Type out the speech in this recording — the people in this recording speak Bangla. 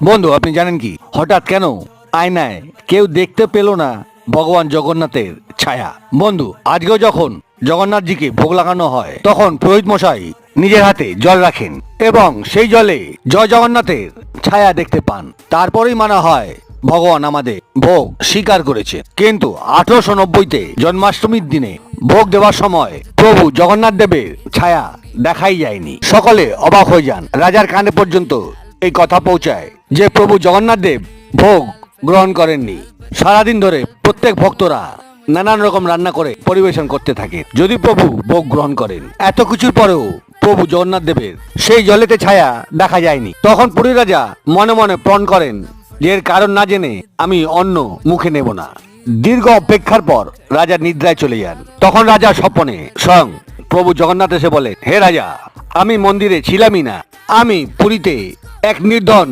বন্ধু, আপনি জানেন কি হঠাৎ কেন আয়নায় কেউ দেখতে পেল না ভগবান জগন্নাথের ছায়া? বন্ধু, আজকেও যখন জগন্নাথজিকে ভোগ লাগানো হয় তখন পুরোহিত মশাই নিজের হাতে জল রাখেন এবং সেই জলে জয় জগন্নাথের ছায়া দেখতে পান। তারপরেই মানা হয় ভগবান আমাদের ভোগ স্বীকার করেছে। কিন্তু 1890-তে জন্মাষ্টমীর দিনে ভোগ দেওয়ার সময় প্রভু জগন্নাথ দেবের ছায়া দেখাই যায়নি। সকলে অবাক হয়ে যান। রাজার কানে পর্যন্ত এই কথা পৌঁছায় যে প্রভু জগন্নাথ দেব ভোগ গ্রহণ করেননি। সারাদিন ধরে প্রত্যেক ভক্তরা নানান রকম রান্না করে পরিবেশন করতে থাকে যদি প্রভু ভোগ গ্রহণ করেন। এত কিছুর পরেও প্রভু জগন্নাথ দেবের সেই জলেতে ছায়া দেখা যায়নি। তখন পুরী রাজা মনে মনে প্রণ করেন যে এর কারণ না জেনে আমি অন্ন মুখে নেব না। দীর্ঘ অপেক্ষার পর রাজা নিদ্রায় চলে যান। তখন রাজা স্বপ্নে স্বয়ং প্রভু জগন্নাথ এসে বলেন, হে রাজা, আমি মন্দিরে ছিলামই না, আমি পুরীতে এক নির্ধন